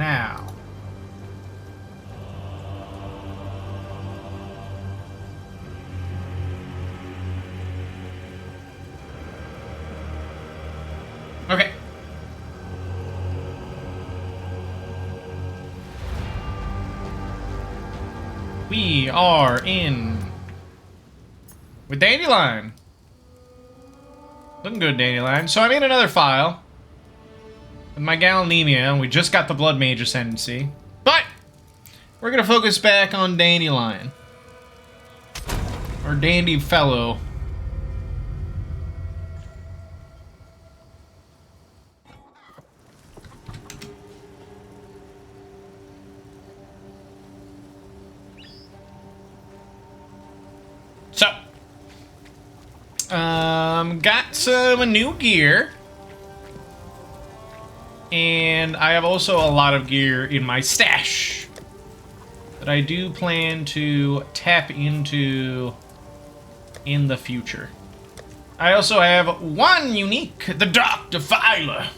now. Okay. We are in with Dandelion. Looking good, Dandelion. So I made another file with my Galanemia. We just got the Blood Mage Ascendancy. But we're going to focus back on Dandelion. Our dandy fellow. So, got some new gear. And I have also a lot of gear in my stash that I do plan to tap into in the future. I also have one unique, the Dark Defiler.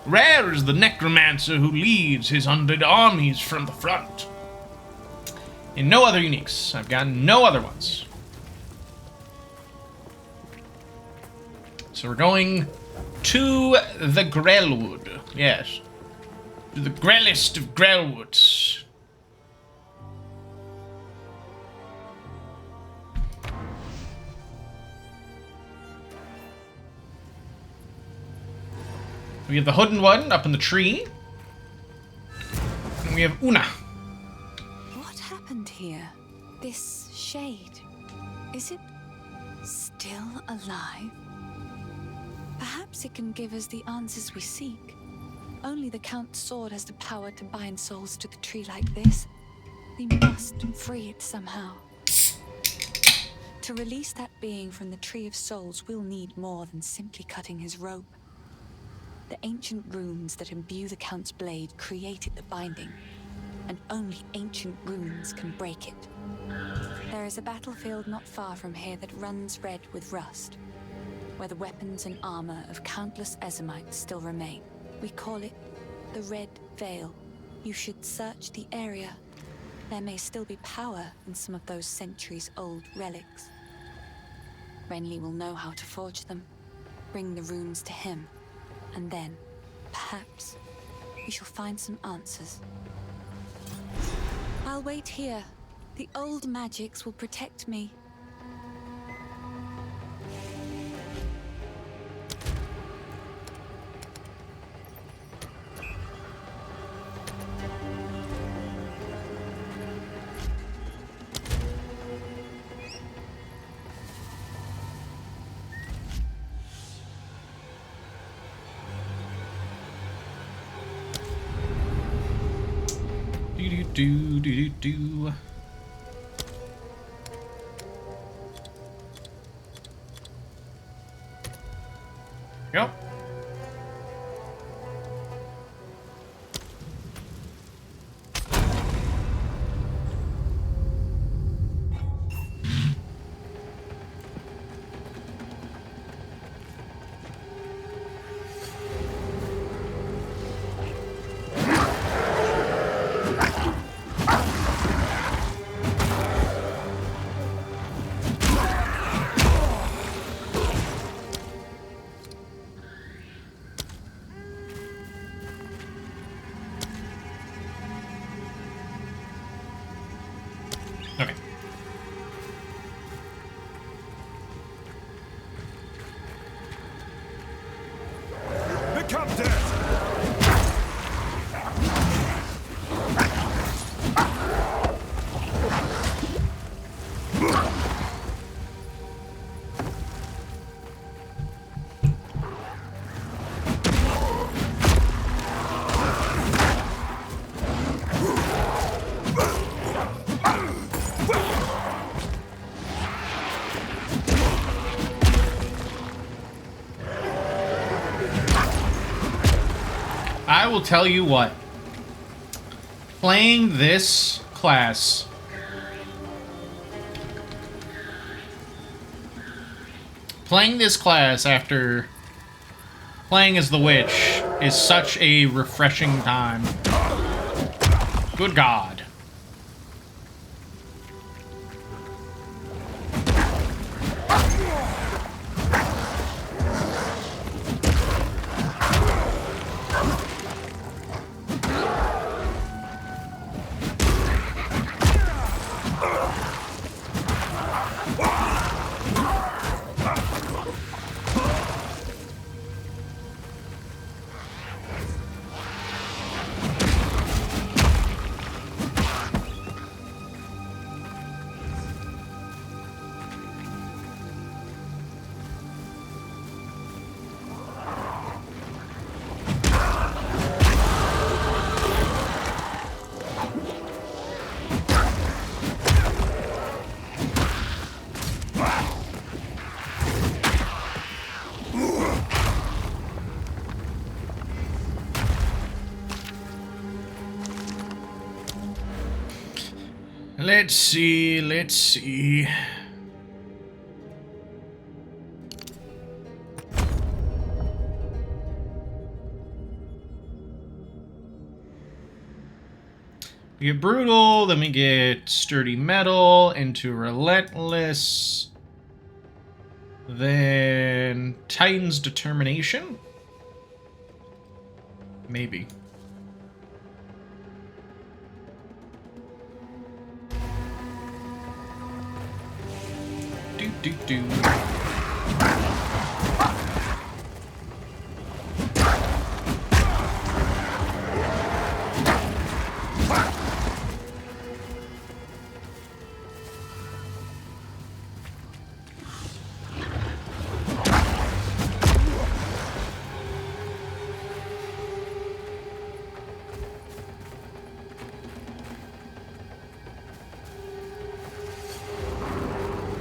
Rare is the necromancer who leads his undead armies from the front. And no other uniques. I've got no other ones. So we're going to the Grellwood. Yes. To the Grellest of Grellwoods. We have the Hooded One up in the tree. And we have Una. What happened here? This shade, is it still alive? Perhaps it can give us the answers we seek. Only the Count's sword has the power to bind souls to the tree like this. We must free it somehow. To release that being from the Tree of Souls, we'll need more than simply cutting his rope. The ancient runes that imbue the Count's blade created the binding, and only ancient runes can break it. There is a battlefield not far from here that runs red with rust, where the weapons and armor of countless Ezyomtes still remain. We call it the Red Vale. You should search the area. There may still be power in some of those centuries-old relics. Renly will know how to forge them. Bring the runes to him, and then, perhaps, we shall find some answers. I'll wait here. The old magics will protect me. Do. Yep. Okay. The Countess! I will tell you what. Playing this class after playing as the witch is such a refreshing time. Good God. Let's see, let's see. We get brutal, then we get sturdy metal into relentless. Then Titan's determination? Maybe. Do.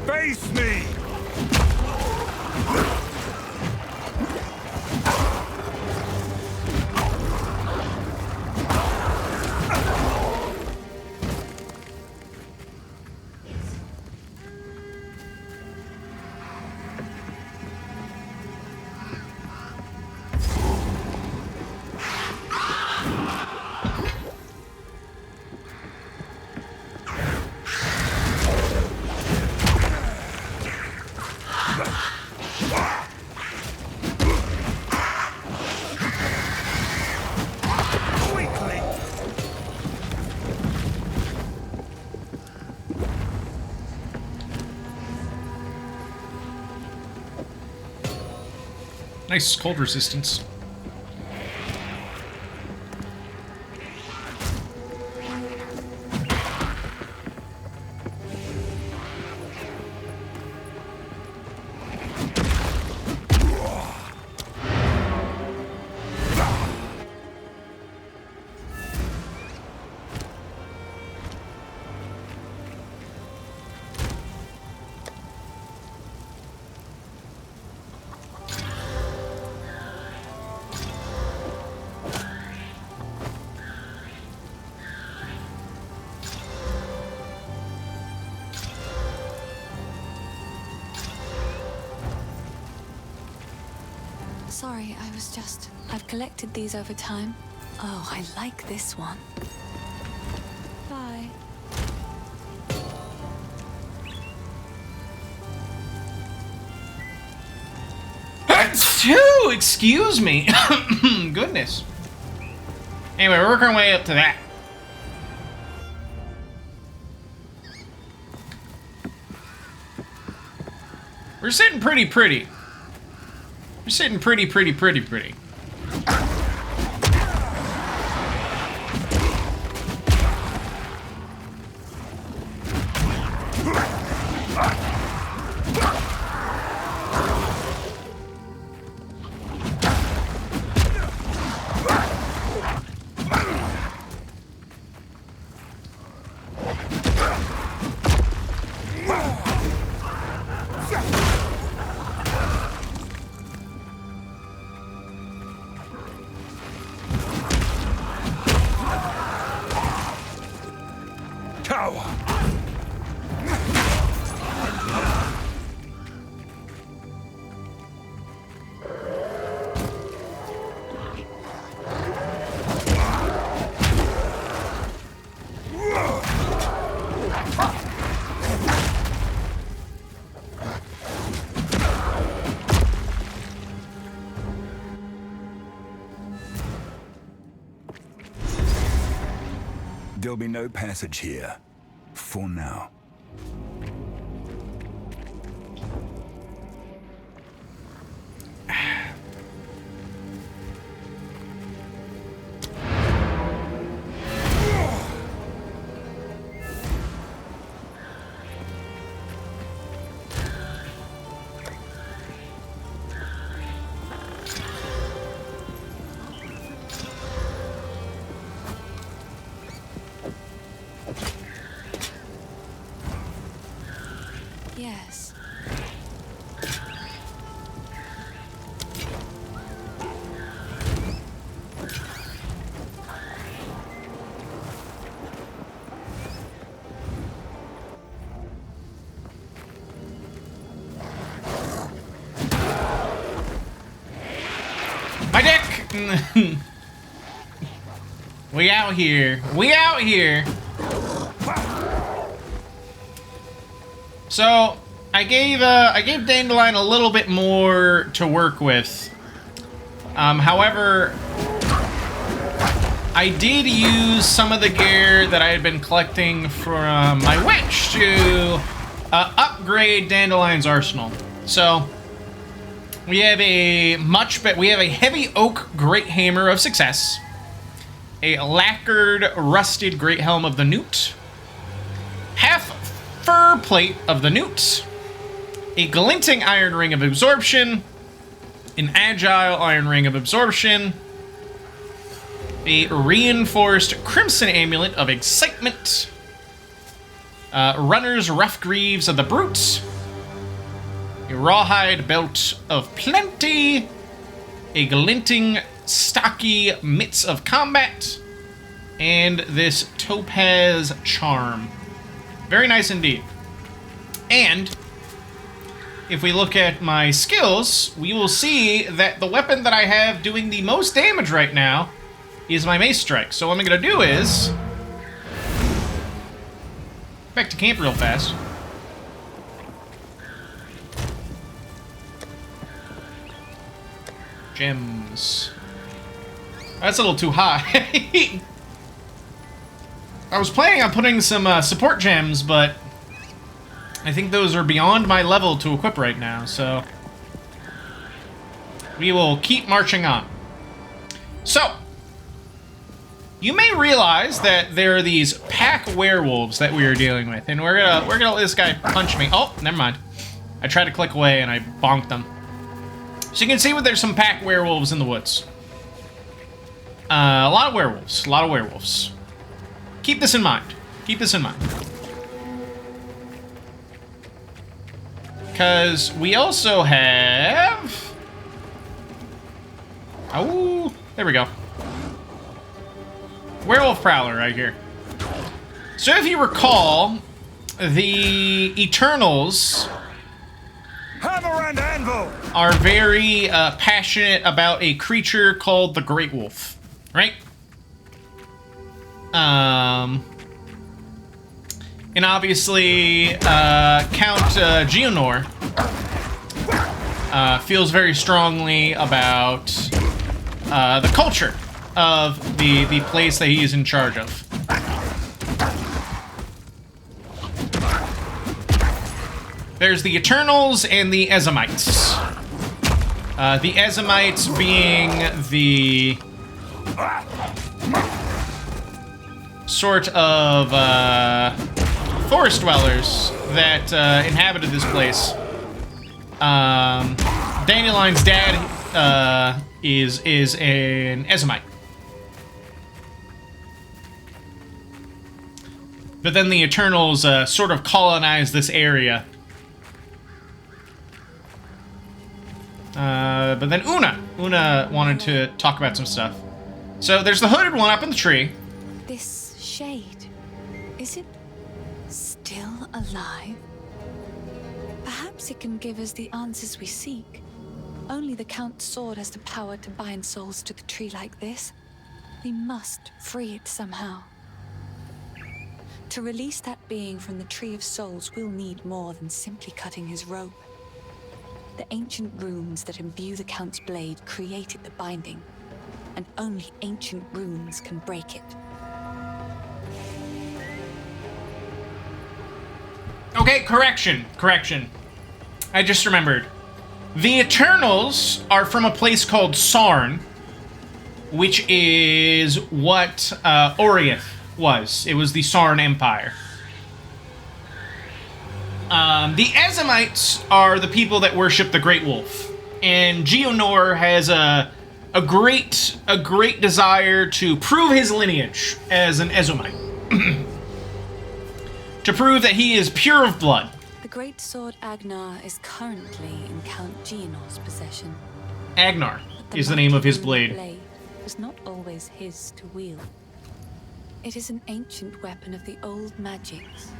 Face me! Nice cold resistance. Sorry, I've collected these over time. Oh, I like this one. Bye. Two, excuse me. Goodness. Anyway, we're working our way up to that. We're sitting pretty. We're sitting pretty. There'll be no passage here. For now. Yes. My dick! We out here. We out here. So, I gave Dandelion a little bit more to work with. However, I did use some of the gear that I had been collecting from my witch to upgrade Dandelion's arsenal. So, we have a heavy oak great hammer of success, a lacquered rusted great helm of the newt, half fur plate of the newt, a glinting iron ring of absorption, an agile iron ring of absorption, a reinforced crimson amulet of excitement, runner's rough greaves of the brute, a rawhide belt of plenty, a glinting stocky mitts of combat, and this topaz charm. Very nice indeed. And if we look at my skills, we will see that the weapon that I have doing the most damage right now is my mace strike. So what I'm going to do is back to camp real fast. Gems. That's a little too high. I was planning on putting some support gems, but I think those are beyond my level to equip right now, so we will keep marching on. So, you may realize that there are these pack werewolves that we are dealing with, and we're gonna let this guy punch me. Oh, never mind. I tried to click away and I bonked them. So you can see there's some pack werewolves in the woods. A lot of werewolves. A lot of werewolves. Keep this in mind. Keep this in mind. Because we also have... Oh, there we go. Werewolf Prowler right here. So if you recall, the Eternals... Hammer and anvil! Are very passionate about a creature called the Great Wolf, right? And obviously, Count Geonor feels very strongly about the culture of the place that he is in charge of. There's the Eternals and the Ezyomtes. The Ezyomtes being the sort of forest dwellers that inhabited this place. Dandelion's dad is an Ezymite. But then the Eternals sort of colonized this area. But then Una wanted to talk about some stuff. So there's the hooded one up in the tree. This shade, is it still alive? Perhaps it can give us the answers we seek. Only the Count's sword has the power to bind souls to the tree like this. We must free it somehow. To release that being from the Tree of Souls, we'll need more than simply cutting his rope. The ancient runes that imbue the Count's blade created the binding, and only ancient runes can break it. Okay, correction. I just remembered. The Eternals are from a place called Sarn, which is what Oriath was. It was the Sarn Empire. The Ezyomtes are the people that worship the Great Wolf, and Geonor has a great desire to prove his lineage as an Ezomite, to prove that he is pure of blood. The great sword Agnar is currently in Count Geonor's possession. Agnar But is the name of his mighty blade. was not always his to wield. It is an ancient weapon of the old magics,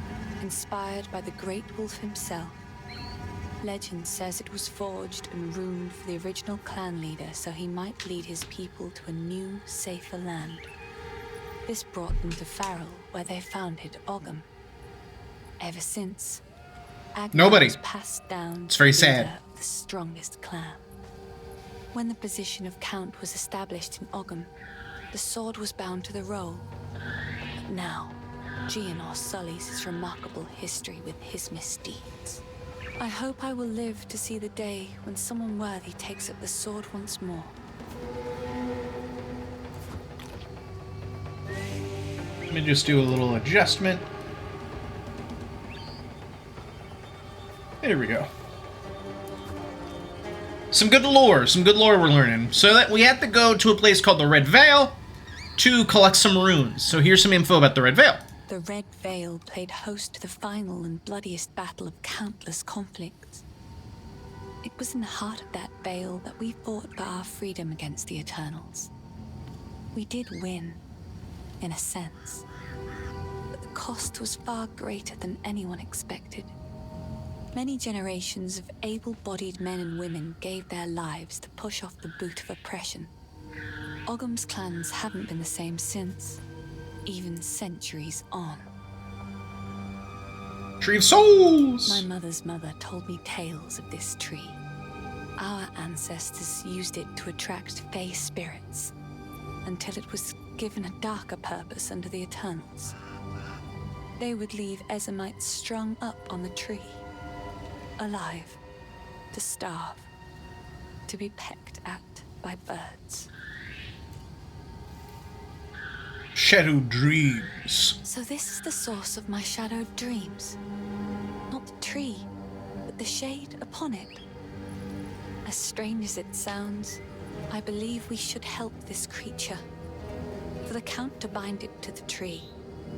inspired by the Great Wolf himself. Legend says it was forged and ruined for the original clan leader so he might lead his people to a new, safer land. This brought them to Farrell, where they founded Ogham. Ever since, Agnar Nobody. was passed down It's very to the sad. leader of the strongest clan. When the position of Count was established in Ogham, the sword was bound to the roll. But now, Geonor sullies his remarkable history with his misdeeds. I hope I will live to see the day when someone worthy takes up the sword once more. Let me just do a little adjustment. There we go. Some good lore we're learning. So that we have to go to a place called the Red Vale to collect some runes. So here's some info about the Red Vale. The Red Vale played host to the final and bloodiest battle of countless conflicts. It was in the heart of that vale that we fought for our freedom against the Eternals. We did win, in a sense, but the cost was far greater than anyone expected. Many generations of able-bodied men and women gave their lives to push off the boot of oppression. Ogham's clans haven't been the same since, even centuries on. Tree of Souls! My mother's mother told me tales of this tree. Our ancestors used it to attract fey spirits, until it was given a darker purpose under the Eternals. They would leave Ezyomtes strung up on the tree, alive, to starve, to be pecked at by birds. Shadow Dreams. So this is the source of my shadowed dreams. Not the tree, but the shade upon it. As strange as it sounds, I believe we should help this creature. For the Count to bind it to the tree,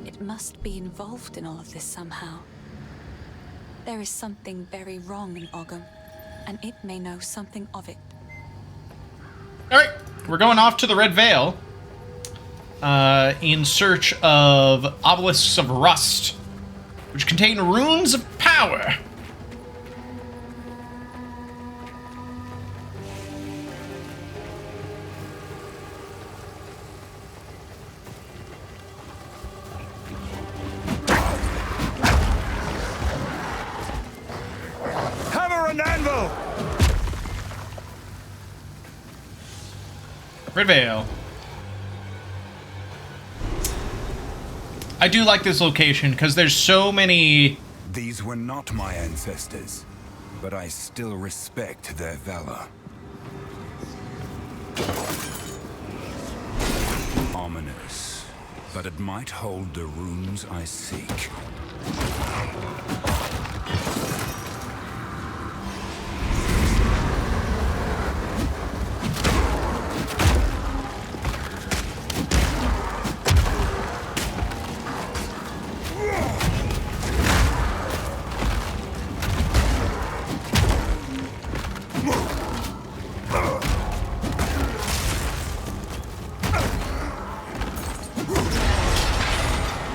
it must be involved in all of this somehow. There is something very wrong in Ogham, and it may know something of it. Alright, we're going off to the Red Vale in search of obelisks of rust, which contain runes of power. Hammer and anvil! Red Vale. I do like this location because there's so many. These were not my ancestors, but I still respect their valor. Ominous, but it might hold the runes I seek.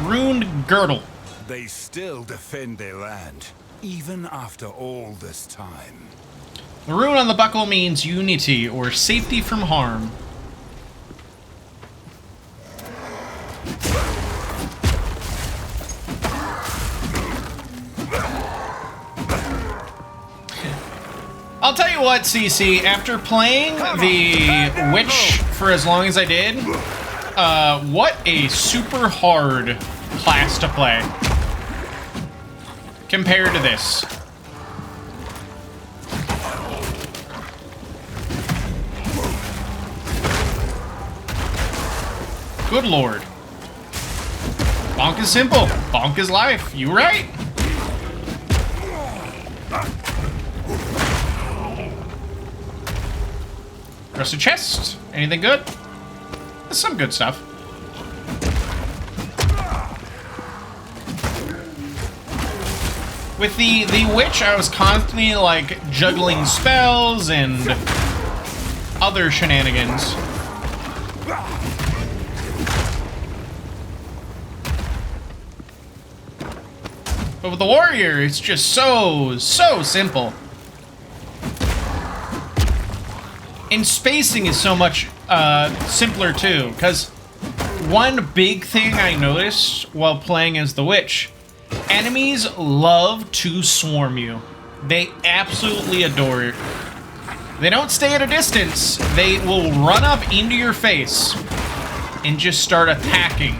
Runed girdle. They still defend their land, even after all this time. The rune on the buckle means unity or safety from harm. I'll tell you what, CC, after playing the Witch for as long as I did, what a super hard class to play. compared to this. Good lord. Bonk is simple. Bonk is life. You right. Rusted chest. Anything good? There's some good stuff. With the witch, I was constantly like juggling spells and other shenanigans. But with the warrior, it's just so simple. And spacing is so much simpler too, because one big thing I noticed while playing as the witch, enemies love to swarm you. They absolutely adore it. They don't stay at a distance. They will run up into your face and just start attacking.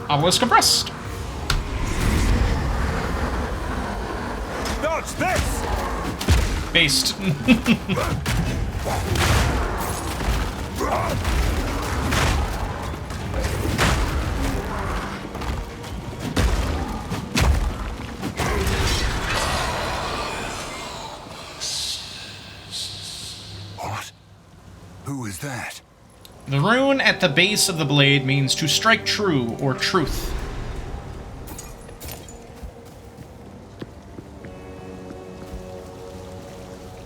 Obelisk compressed. Dodge this! Based. What? Who is that? The rune at the base of the blade means to strike true or truth.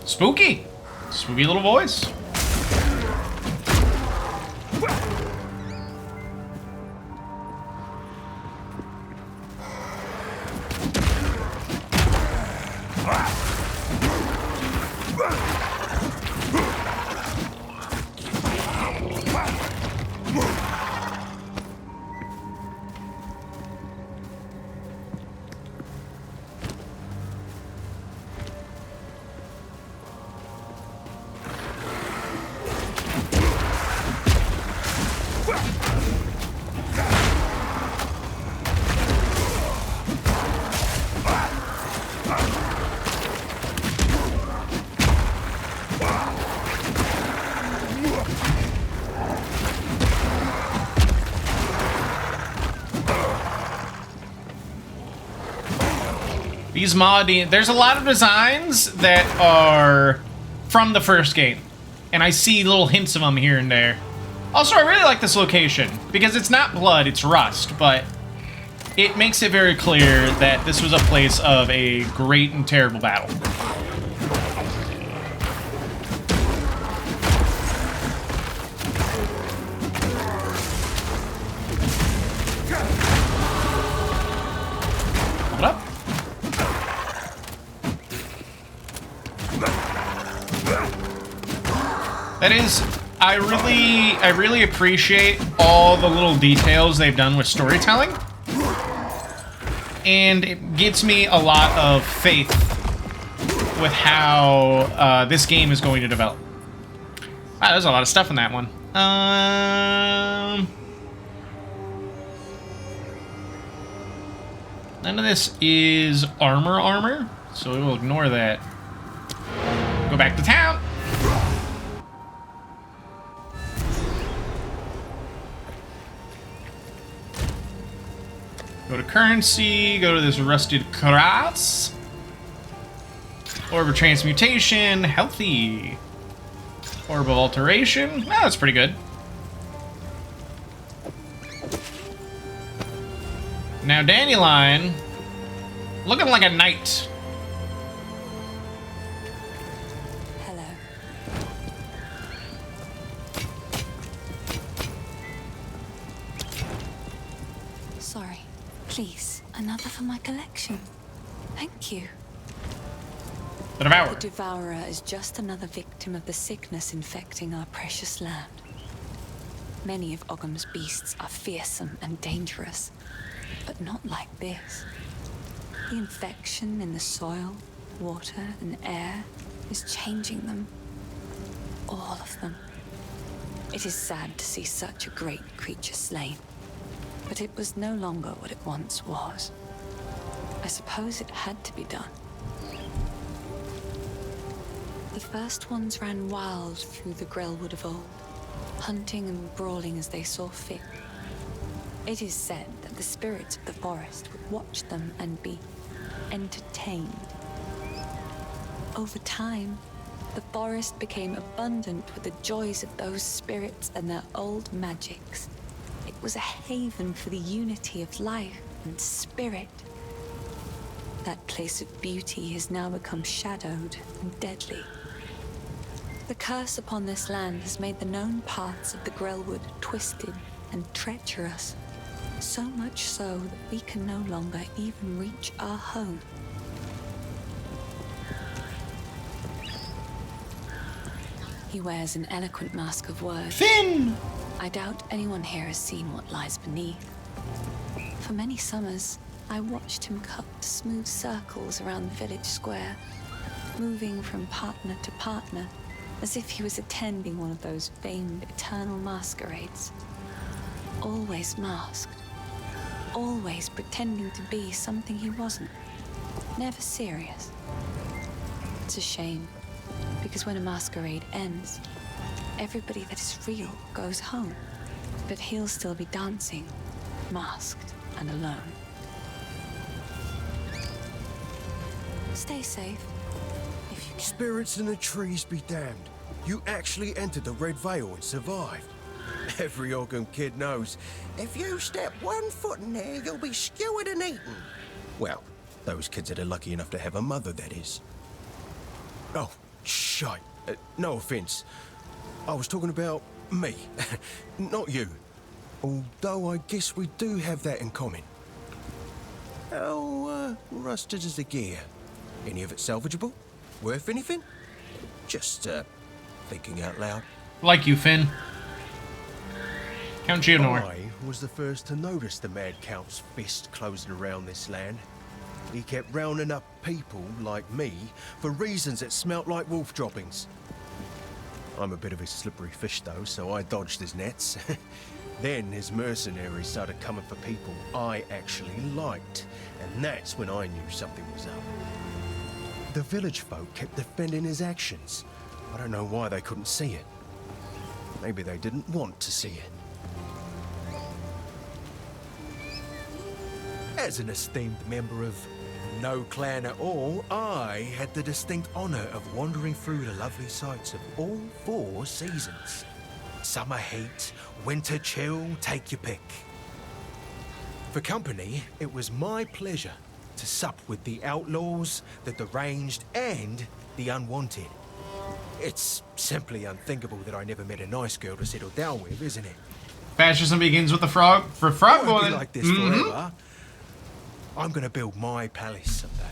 Spooky. Spooky little voice. These there's a lot of designs that are from the first game, and I see little hints of them here and there. Also, I really like this location, because it's not blood, it's rust, but it makes it very clear that this was a place of a great and terrible battle. Hold up. That is, I really appreciate all the little details they've done with storytelling. And it gives me a lot of faith with how this game is going to develop. Wow, there's a lot of stuff in that one. None of this is armor, so we will ignore that. Go back to town. Go to currency, go to this rusted cross. Orb of transmutation, healthy. Orb of alteration, oh, that's pretty good. Now Dandelion, looking like a knight. Hello. Sorry. Please, another for my collection. Thank you. The Devourer. The Devourer is just another victim of the sickness infecting our precious land. Many of Ogham's beasts are fearsome and dangerous, but not like this. The infection in the soil, water, and air is changing them. All of them. It is sad to see such a great creature slain, but it was no longer what it once was. I suppose it had to be done. The first ones ran wild through the Grellwood of old, hunting and brawling as they saw fit. It is said that the spirits of the forest would watch them and be entertained. Over time, the forest became abundant with the joys of those spirits and their old magics. It was a haven for the unity of life and spirit. That place of beauty has now become shadowed and deadly. The curse upon this land has made the known paths of the Grellwood twisted and treacherous, so much so that we can no longer even reach our home. He wears an eloquent mask of words. Finn! I doubt anyone here has seen what lies beneath. For many summers, I watched him cut smooth circles around the village square, moving from partner to partner, as if he was attending one of those famed eternal masquerades. Always masked. Always pretending to be something he wasn't. Never serious. It's a shame, because when a masquerade ends, everybody that is real goes home. But he'll still be dancing, masked and alone. Stay safe, if you can. Spirits in the trees be damned. You actually entered the Red Vale and survived. Every Ogham kid knows, if you step 1 foot in there, you'll be skewered and eaten. Well, those kids that are lucky enough to have a mother, that is. Oh, shite. No offense. I was talking about me, not you. Although I guess we do have that in common. How rusted is the gear? Any of it salvageable? Worth anything? Just thinking out loud. Like you, Finn. Count Geonor. I was the first to notice the Mad Count's fist closing around this land. He kept rounding up people like me for reasons that smelt like wolf droppings. I'm a bit of a slippery fish though, so I dodged his nets. Then his mercenaries started coming for people I actually liked, and that's when I knew something was up. The village folk kept defending his actions. I don't know why they couldn't see it. Maybe they didn't want to see it. As an esteemed member of no clan at all, I had the distinct honor of wandering through the lovely sights of all 4 seasons. Summer heat, winter chill, take your pick. For company, it was my pleasure to sup with the outlaws, the deranged, and the unwanted. It's simply unthinkable that I never met a nice girl to settle down with, isn't it? Fascism begins with the frog. For frog Won't boy. be like this forever. I'm gonna build my palace someday.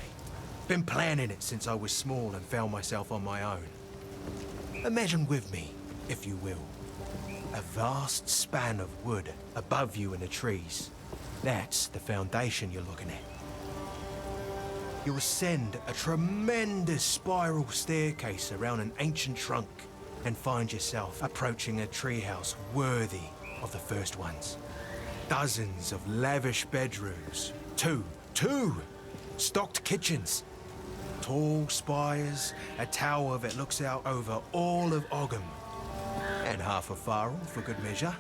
Been planning it since I was small and found myself on my own. Imagine with me, if you will, a vast span of wood above you in the trees. That's the foundation you're looking at. You'll ascend a tremendous spiral staircase around an ancient trunk and find yourself approaching a treehouse worthy of the first ones. Dozens of lavish bedrooms, two stocked kitchens, tall spires, a tower that looks out over all of Ogham, and half a Farrell for good measure.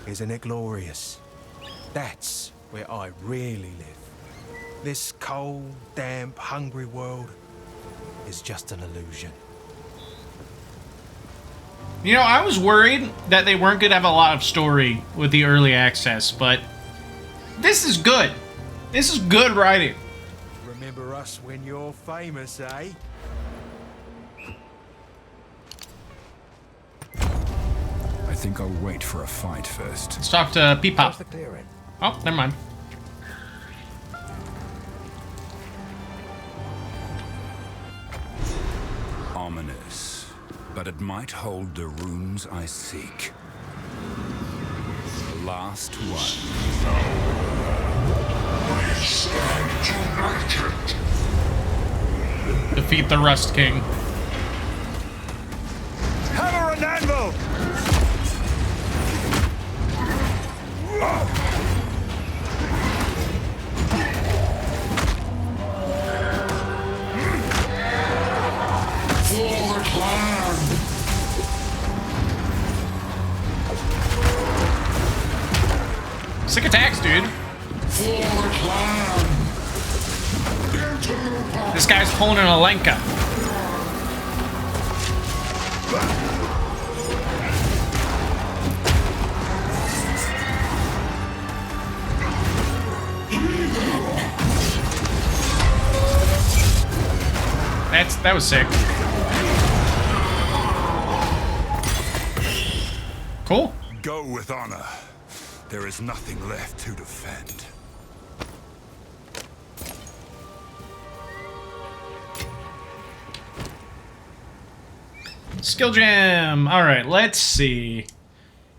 Isn't it glorious? That's where I really live. This cold, damp, hungry world is just an illusion. You know, I was worried that they weren't going to have a lot of story with the early access, but this is good. This is good writing. Remember us when you're famous, eh? I think I'll wait for a fight first. Let's talk to Peepop. How's the clearing? Oh, never mind. Ominous, but it might hold the runes I seek. The last one. Defeat the Rust King. Hammer and anvil! Sick attacks, dude. This guy's pulling an Alenka. That was sick. Cool. Go with honor. There is nothing left to defend. Skill gem. All right, let's see.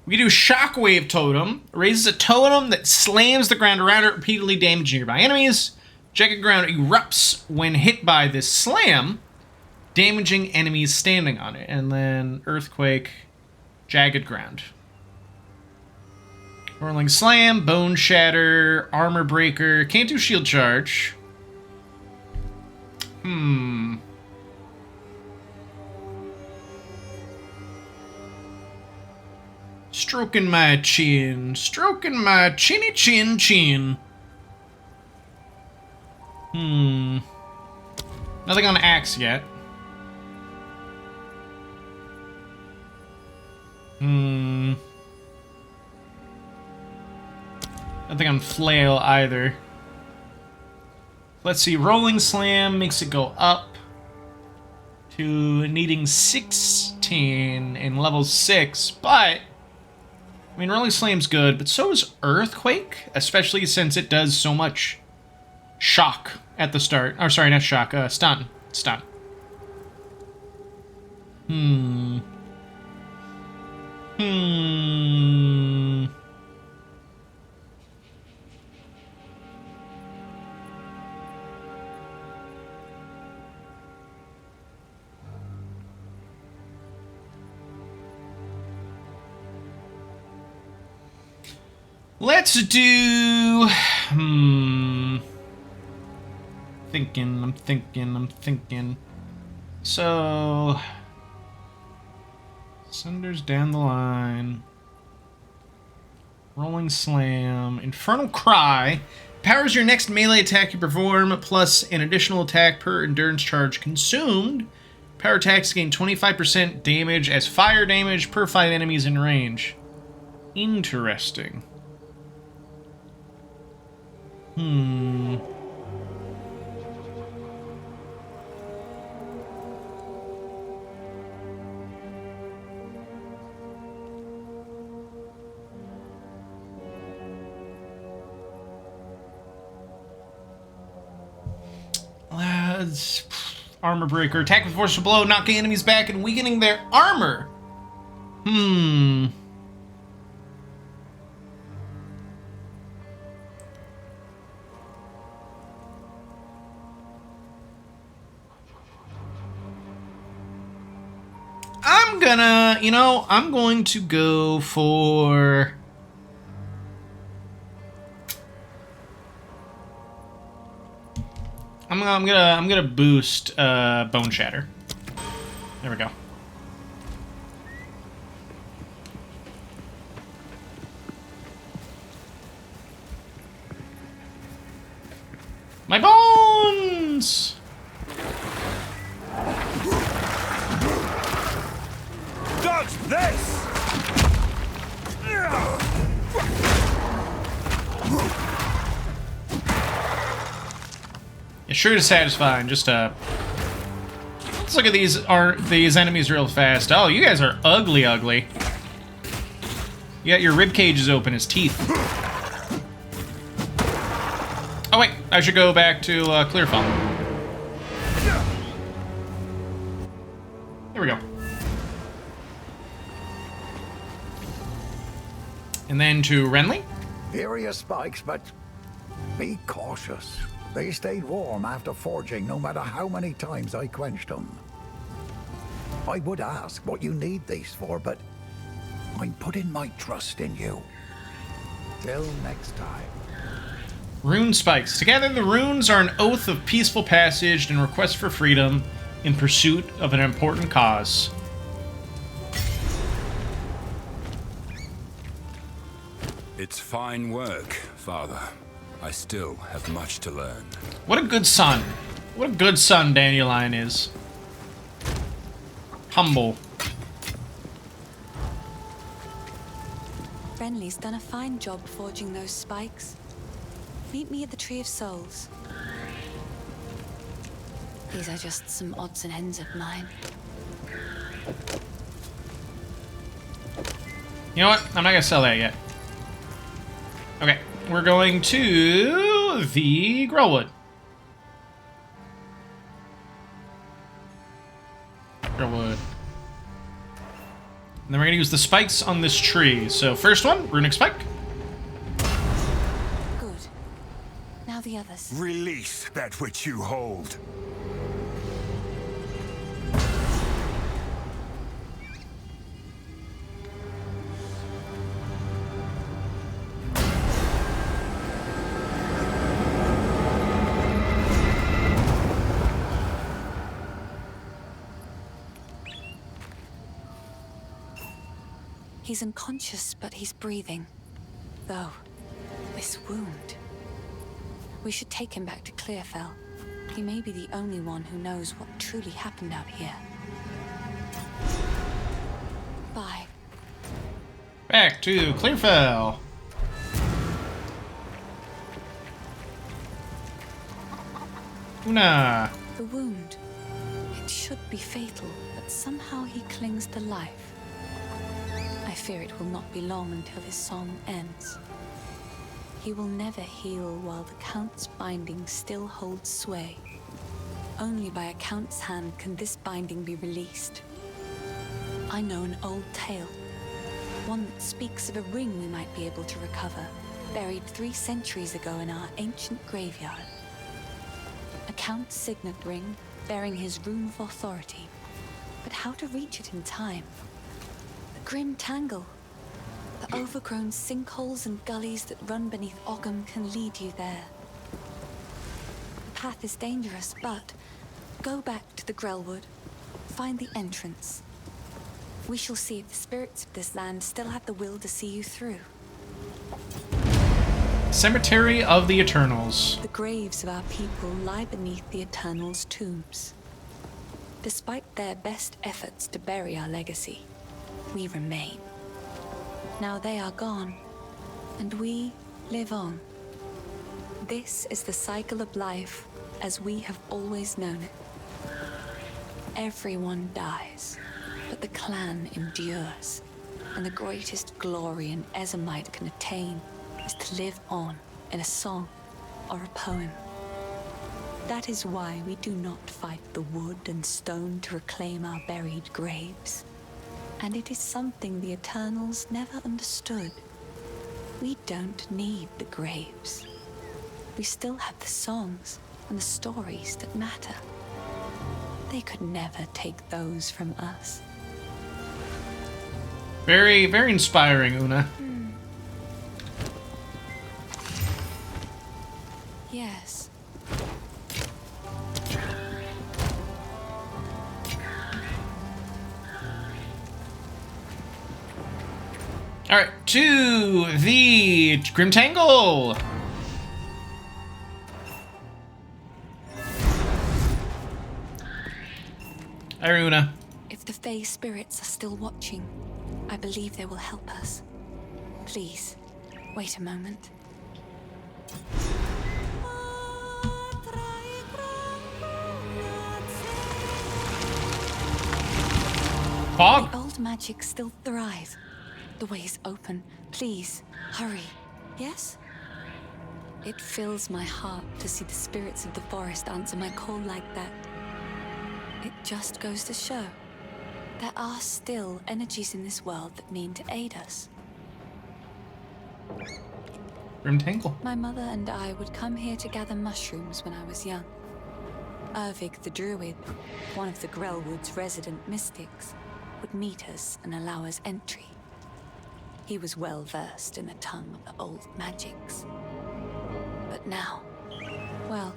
We can do Shockwave Totem. Raises a totem that slams the ground around it, repeatedly damaging nearby enemies. Jagged ground erupts when hit by this slam, damaging enemies standing on it. And then Earthquake, Jagged ground. Whirling Slam, Bone Shatter, Armor Breaker. Can't do Shield Charge. Stroking my chin. Stroking my chinny chin chin. Nothing on Axe yet. Nothing on Flail either. Let's see. Rolling Slam makes it go up to needing 16 in level 6, but I mean, Rolling Slam's good, but so is Earthquake, especially since it does so much shock at the start. Or sorry, not shock, stun. Stun. Let's do... I'm thinking. So... Sunder's down the line. Rolling Slam. Infernal Cry. Powers your next melee attack you perform, plus an additional attack per endurance charge consumed. Power attacks gain 25% damage as fire damage per 5 enemies in range. Interesting. Armor Breaker. Attack with force of blow, knocking enemies back and weakening their armor. I'm going to go for... I'm gonna boost Bone Shatter. There we go. My bones! Dodge this! It sure is satisfying. Just let's look at these enemies real fast. Oh, you guys are ugly. You got your rib cages open as teeth. Oh wait, I should go back to Clearfall. There we go. And then to Renly. Here are your spikes, but be cautious. They stayed warm after forging, no matter how many times I quenched them. I would ask what you need these for, but I'm putting my trust in you. Till next time. Rune spikes. Together, the runes are an oath of peaceful passage and request for freedom in pursuit of an important cause. It's fine work, Father. I still have much to learn. What a good son. What a good son Dandelion is. Humble. Renly's done a fine job forging those spikes. Meet me at the Tree of Souls. These are just some odds and ends of mine. You know what? I'm not gonna sell that yet. Okay, we're going to the Grellwood. Grellwood. And then we're gonna use the spikes on this tree. So first one, runic spike. Good. Now the others. Release that which you hold. He's unconscious, but he's breathing. Though, this wound. We should take him back to Clearfell. He may be the only one who knows what truly happened out here. Bye. Back to Clearfell. Una. The wound. It should be fatal, but somehow he clings to life. I fear it will not be long until his song ends. He will never heal while the Count's binding still holds sway. Only by a Count's hand can this binding be released. I know an old tale, one that speaks of a ring we might be able to recover, buried 3 centuries ago in our ancient graveyard. A Count's signet ring, bearing his rune of authority. But how to reach it in time? The grim tangle. The overgrown sinkholes and gullies that run beneath Ogham can lead you there. The path is dangerous, but go back to the Grellwood. Find the entrance. We shall see if the spirits of this land still have the will to see you through. Cemetery of the Eternals. The graves of our people lie beneath the Eternals' tombs. Despite their best efforts to bury our legacy, we remain. Now they are gone, and we live on. This is the cycle of life as we have always known it. Everyone dies, but the clan endures, and the greatest glory an Ezyomite can attain is to live on in a song or a poem. That is why we do not fight the wood and stone to reclaim our buried graves. And it is something the Eternals never understood. We don't need the graves. We still have the songs and the stories that matter. They could never take those from us. Very, very inspiring, Una. Yes. Alright, to the Grim Tangle! Hi, Una. If the Fae spirits are still watching, I believe they will help us. Please, wait a moment. Fog? The old magic still thrives. The way is open. Please, hurry. Yes? It fills my heart to see the spirits of the forest answer my call like that. It just goes to show there are still energies in this world that mean to aid us. Grim Tangle. My mother and I would come here to gather mushrooms when I was young. Ervig the Druid, one of the Grellwood's resident mystics, would meet us and allow us entry. he was well versed in the tongue of the old magics. But now, well,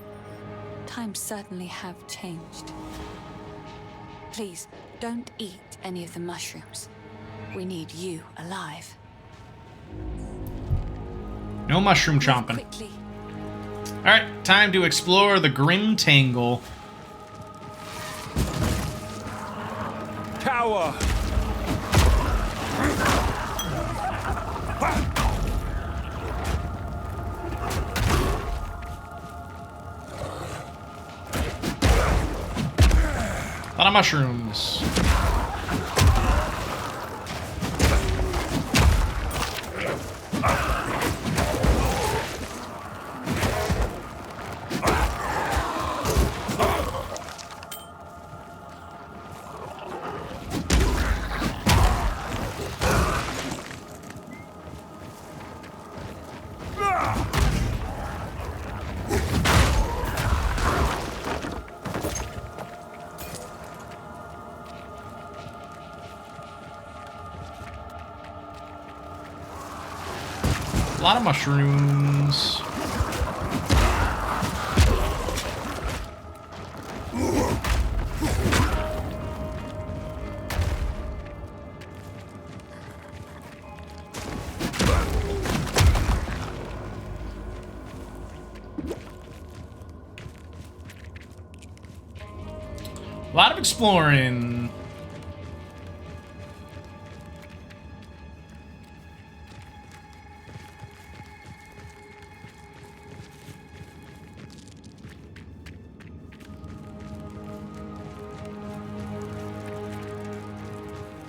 times certainly have changed. Please, don't eat any of the mushrooms. We need you alive. No mushroom chomping. Quickly. Alright, time to explore the Grim Tangle. Tower! A lot of mushrooms. A lot of mushrooms. A lot of exploring.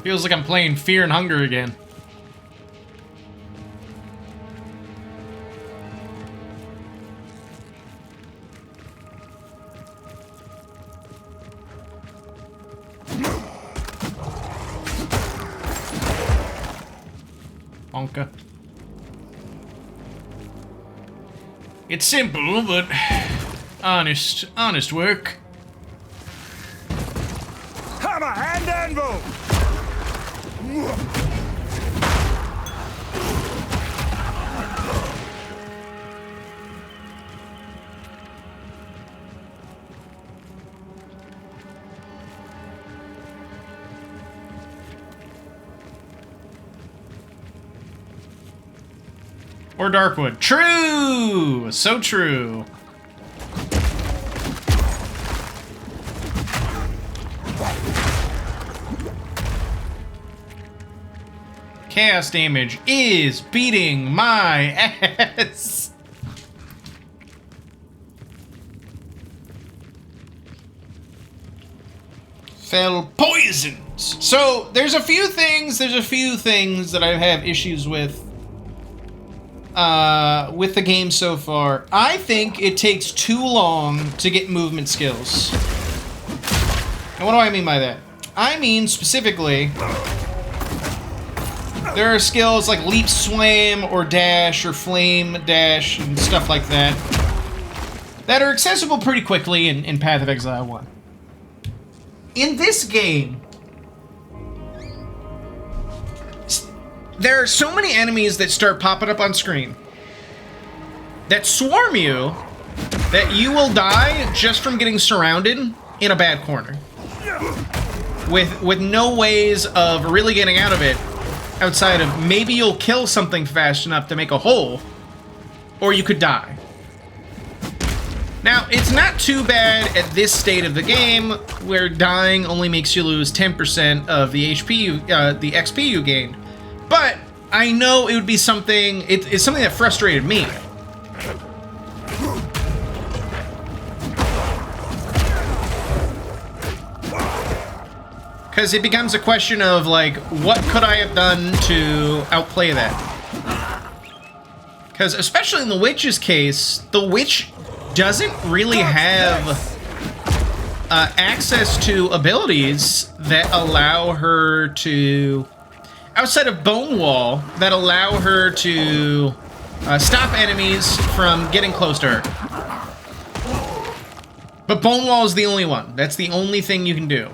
Feels like I'm playing Fear and Hunger again. Bonka. It's simple, but honest work. Hammer and anvil! Or Darkwood. True! So true. Chaos damage is beating my ass. Fell poisons. So there's a few things that I have issues with the game so far. I think it takes too long to get movement skills. And what do I mean by that? I mean specifically, there are skills like Leap Swam or Dash or Flame Dash and stuff like that that are accessible pretty quickly in Path of Exile 1. In this game, there are so many enemies that start popping up on screen that swarm you that you will die just from getting surrounded in a bad corner. With no ways of really getting out of it outside of maybe you'll kill something fast enough to make a hole, or you could die. Now, it's not too bad at this state of the game where dying only makes you lose 10% of the the XP you gained. But I know it would be something, it's something that frustrated me. Because it becomes a question of, like, what could I have done to outplay that? Because especially in the witch's case, the witch doesn't really have access to abilities that allow her to, outside of Bone Wall, that allow her to stop enemies from getting close to her. But Bone Wall is the only one. That's the only thing you can do.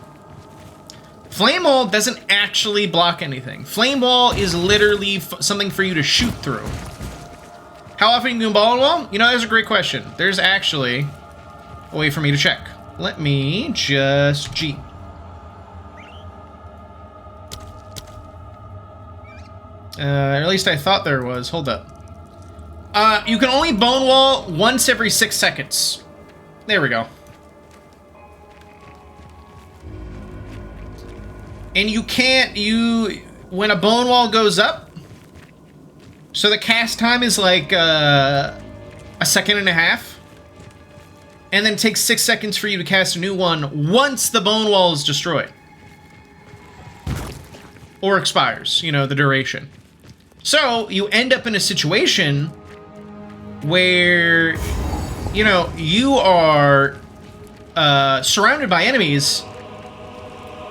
Flame Wall doesn't actually block anything. Flame Wall is literally something for you to shoot through. How often you can ball wall? You know, that's a great question. There's actually a way for me to check. Let me just G. Or at least I thought there was. Hold up. You can only bone wall once every 6 seconds. There we go. And you can't, when a bone wall goes up, so the cast time is like a second and a half, and then it takes 6 seconds for you to cast a new one once the bone wall is destroyed. Or expires, you know, the duration. So, you end up in a situation where, you know, you are surrounded by enemies,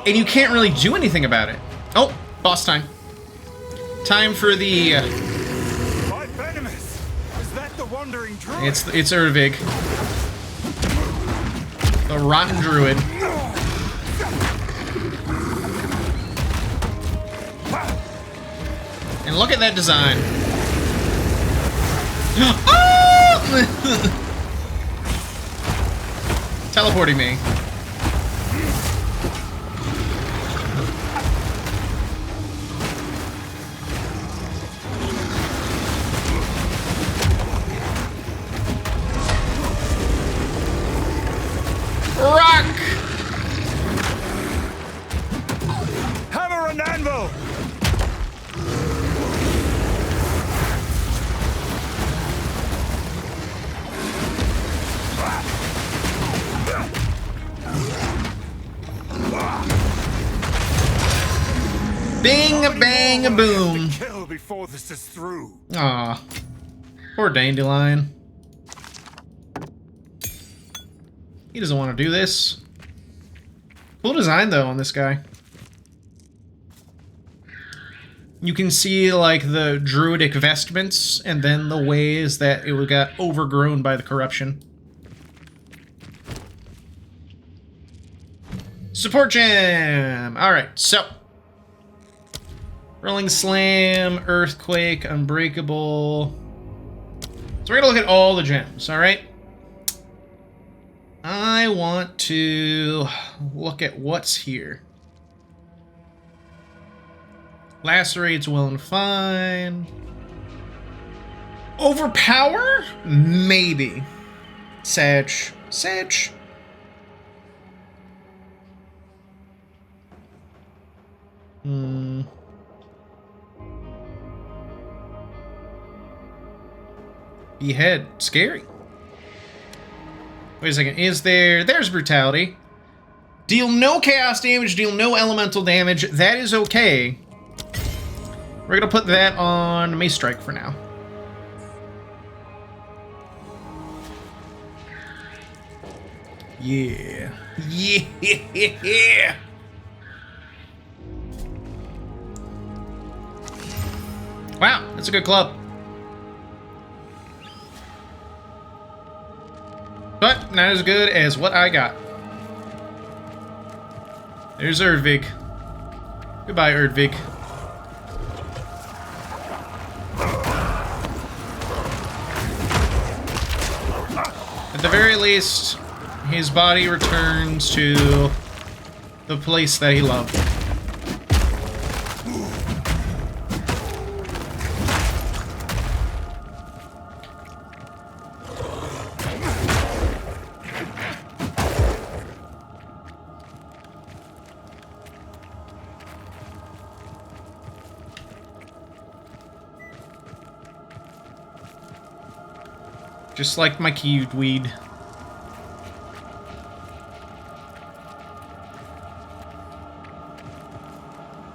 and you can't really do anything about it. Oh, boss time. Time for the... My venomous! Is that the wandering druid? It's Erdvig. The rotten druid. And look at that design. Oh! Teleporting me. Rock! Hammer and anvil! Bing, bang, boom. Kill before this is through. Aw. Poor Dandelion. He doesn't want to do this. Cool design, though, on this guy. You can see, like, the druidic vestments, and then the ways that it got overgrown by the corruption. Support gem! Alright, so. Rolling Slam, Earthquake, Unbreakable. So we're gonna look at all the gems, alright? I want to look at what's here. Lacerate's well and fine. Overpower? Maybe. Sag. Behead. Scary. Wait a second. There's Brutality. Deal no chaos damage, deal no elemental damage. That is okay. We're gonna put that on Mace Strike for now. Yeah. Yeah. Wow, that's a good club. But not as good as what I got. There's Erdvig. Goodbye, Erdvig. At the very least, his body returns to the place that he loved. Just like my weed.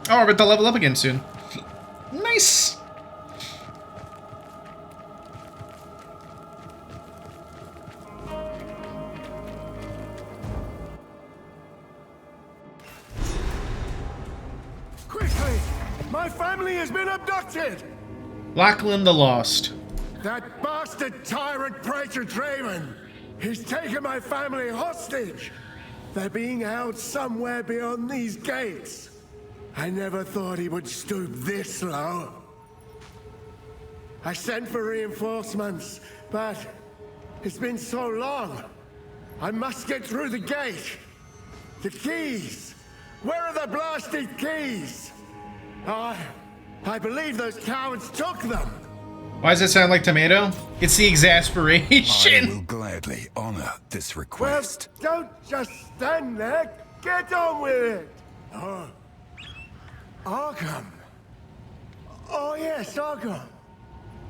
Oh, we're about to level up again soon. Nice! Quickly! My family has been abducted! Lachlan the Lost. That bastard tyrant Praetor Draven! He's taken my family hostage! They're being held somewhere beyond these gates. I never thought he would stoop this low. I sent for reinforcements, but it's been so long. I must get through the gate. The keys! Where are the blasted keys? I believe those cowards took them. Why does it sound like tomato? It's the I exasperation. will gladly honor this Well, request. don't just stand there. Get on with it. Oh. Arkham. Oh yes, Arkham.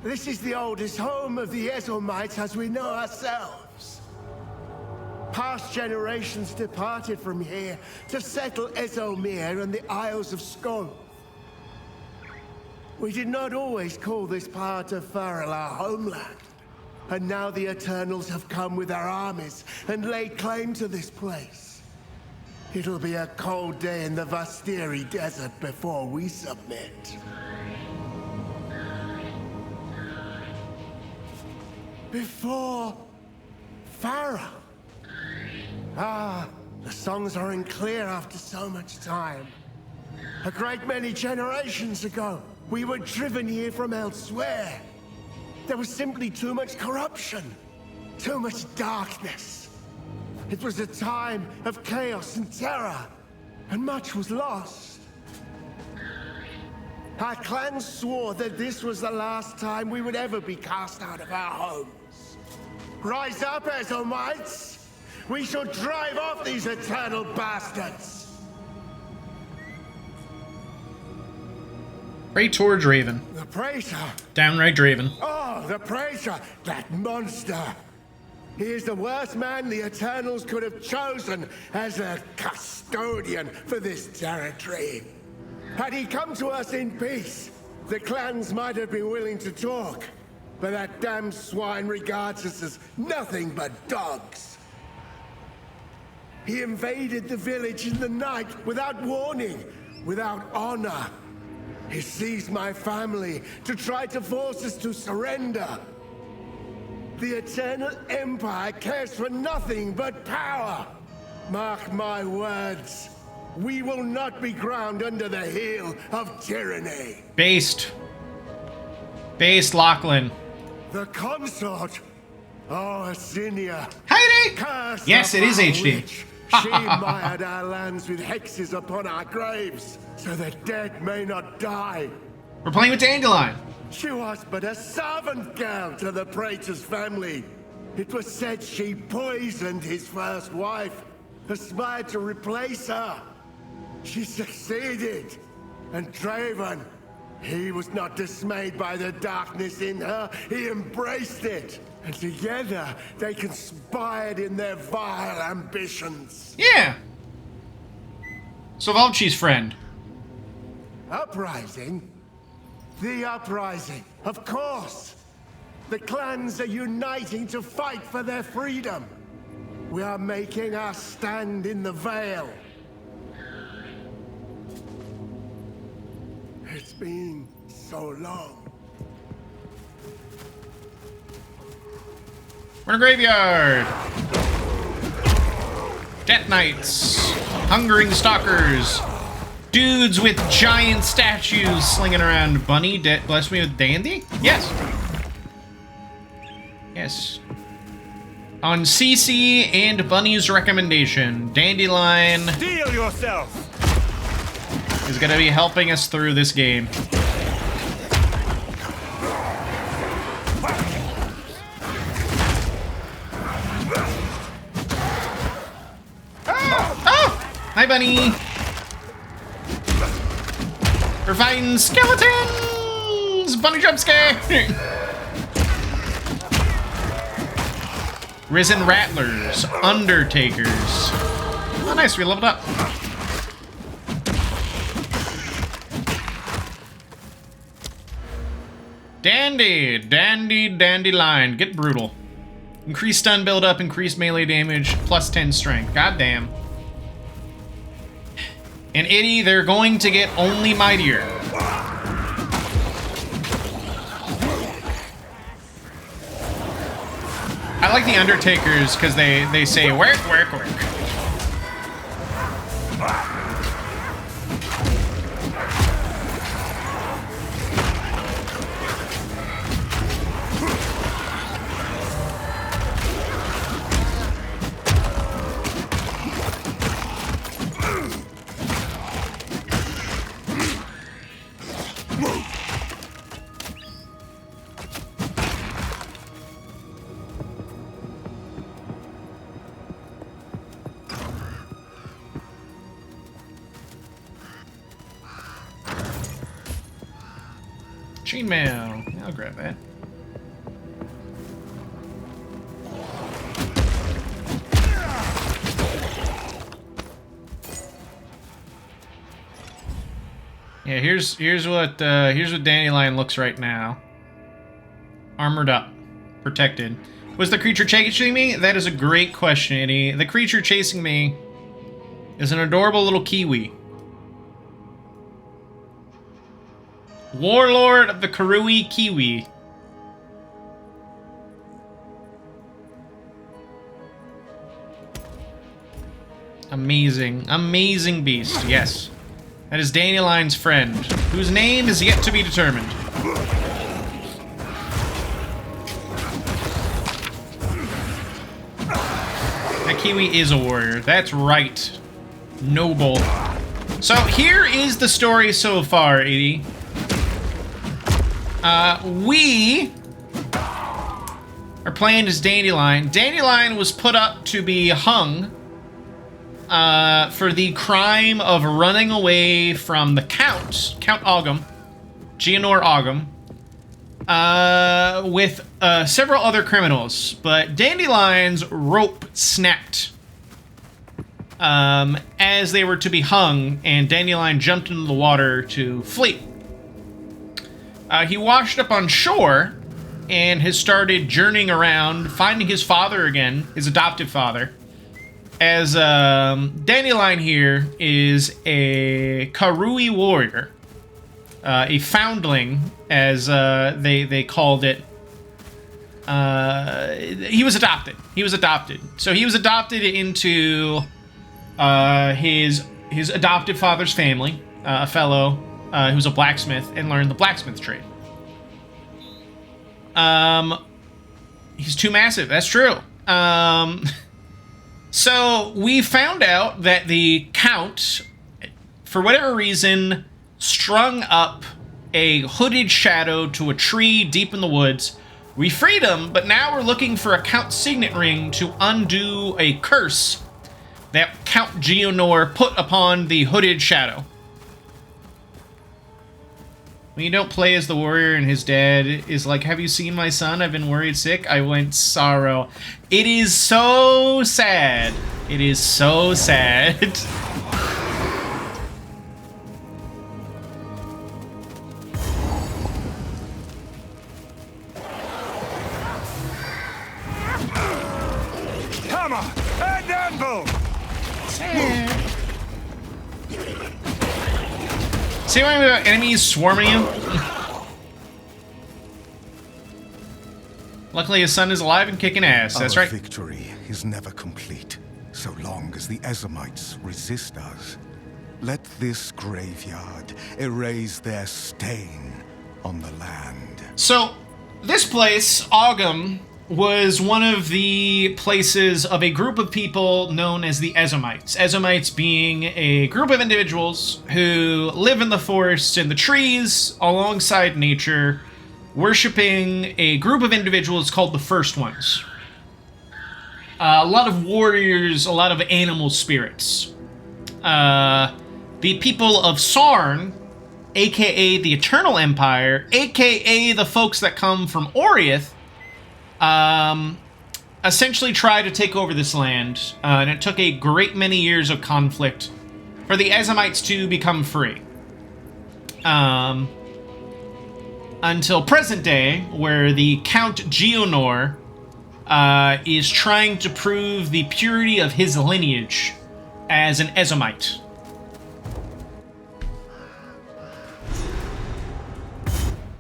This is the oldest home of the Ezyomtes as we know ourselves. Past generations departed from here to settle Ezomir and the Isles of Skull. We did not always call this part of Farrell our homeland. And now the Eternals have come with their armies and laid claim to this place. It'll be a cold day in the Vastiri Desert before we submit. Before Farrell. Ah, the songs aren't clear after so much time. A great many generations ago, we were driven here from elsewhere. There was simply too much corruption, too much darkness. It was a time of chaos and terror, and much was lost. Our clan swore that this was the last time we would ever be cast out of our homes. Rise up, Ezyomtes! We shall drive off these eternal bastards! Praetor Draven. The Praetor! Downright Draven. Oh, the Praetor! That monster! He is the worst man the Eternals could have chosen as a custodian for this territory. Had he come to us in peace, the clans might have been willing to talk. But that damn swine regards us as nothing but dogs. He invaded the village in the night without warning, without honor. He seized my family to try to force us to surrender. The Eternal Empire cares for nothing but power. Mark my words. We will not be ground under the heel of tyranny. Based. Based, Lachlan. The consort. Oh, Asinia. Heidi! Curse Yes, the it is foul HD. witch. She mired our lands with hexes upon our graves, so the dead may not die. We're playing with Dandelion. She was but a servant girl to the Praetor's family. It was said she poisoned his first wife, aspired to replace her. She succeeded, and Draven, he was not dismayed by the darkness in her, he embraced it. And together, they conspired in their vile ambitions. Yeah. So Volchi's friend. Uprising? The uprising, of course. The clans are uniting to fight for their freedom. We are making our stand in the Vale. It's been so long. We're in a graveyard. Death Knights. Hungering Stalkers. Dudes with giant statues slinging around. Bunny, bless me with Dandy? Yes. Yes. On CC and Bunny's recommendation, Dandelion Steel yourself! is going to be helping us through this game. Hi, Bunny! We're fighting skeletons! Bunny jump scare! Risen Rattlers. Undertakers. Oh, nice, we leveled up. Dandelion. Get brutal. Increase stun build up, increase melee damage, plus 10 strength. Goddamn. And Itty, they're going to get only mightier. I like the Undertakers because they say work, work, work. Chainmail. Yeah, I'll grab that. Yeah, here's what Dandelion looks right now. Armored up, protected. Was the creature chasing me? That is a great question, Eddie. The creature chasing me is an adorable little kiwi. Warlord of the Karui Kiwi. Amazing, amazing beast, yes. That is Dandelion's friend, whose name is yet to be determined. That Kiwi is a warrior. That's right. Noble. So here is the story so far, 80. We are playing as Dandelion. Dandelion was put up to be hung for the crime of running away from the Count Ogham, Geonor Ogham, with several other criminals. But Dandelion's rope snapped as they were to be hung, and Dandelion jumped into the water to flee. He washed up on shore and has started journeying around, finding his father again, his adoptive father. As Dandelion here is a Karui warrior, a foundling, as they called it. He was adopted. He was adopted. So he was adopted into his adoptive father's family, a fellow who's a blacksmith, and learned the blacksmith trade. He's too massive. That's true. So we found out that the Count, for whatever reason, strung up a hooded shadow to a tree deep in the woods. We freed him, but now we're looking for a Count signet ring to undo a curse that Count Geonor put upon the hooded shadow. When you don't play as the warrior and his dad is like, have you seen my son? I've been worried sick. I went sorrow. It is so sad. It is so sad. Hammer and anvil! See why we have enemies swarming you? Luckily his son is alive and kicking ass. That's right. Our victory is never complete, so long as the Ezyomtes resist us. Let this graveyard erase their stain on the land. So, this place, Ogham, was one of the places of a group of people known as the Ezyomtes. Ezyomtes being a group of individuals who live in the forests and the trees alongside nature, worshipping a group of individuals called the First Ones. A lot of warriors, a lot of animal spirits. The people of Sarn, aka the Eternal Empire, aka the folks that come from Oriath, essentially tried to take over this land, and it took a great many years of conflict for the Ezyomtes to become free. Until present day, where the Count Geonor is trying to prove the purity of his lineage as an Ezomite.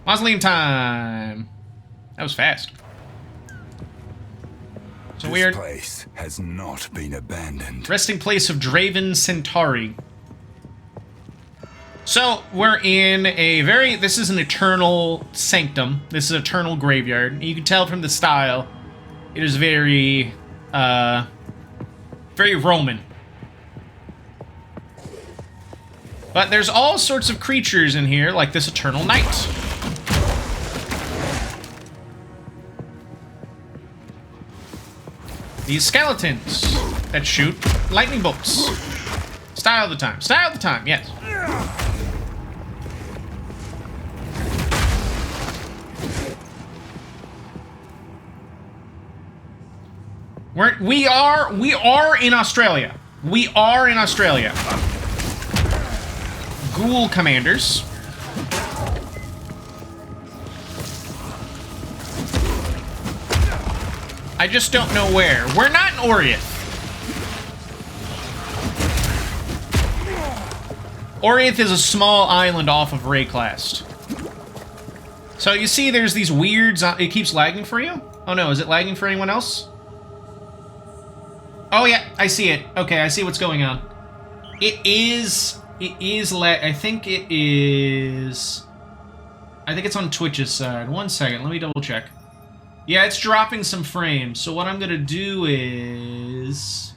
Mausoleum time! That was fast. So This place has not been abandoned. Resting place of Draven Centauri. So, we're in a this is an eternal sanctum. This is an eternal graveyard. You can tell from the style, it is very Roman. But there's all sorts of creatures in here, like this Eternal Knight. These skeletons that shoot lightning bolts. Style of the time. Style of the time, yes. We are in Australia. We are in Australia. Ghoul commanders. I just don't know where. We're not in Oriath. Oriath is a small island off of Rayclast. So you see there's these weird... It keeps lagging for you? Oh no, is it lagging for anyone else? Oh yeah, I see it. Okay, I see what's going on. I think it is... I think it's on Twitch's side. 1 second, let me double check. Yeah, it's dropping some frames. So what I'm gonna do is...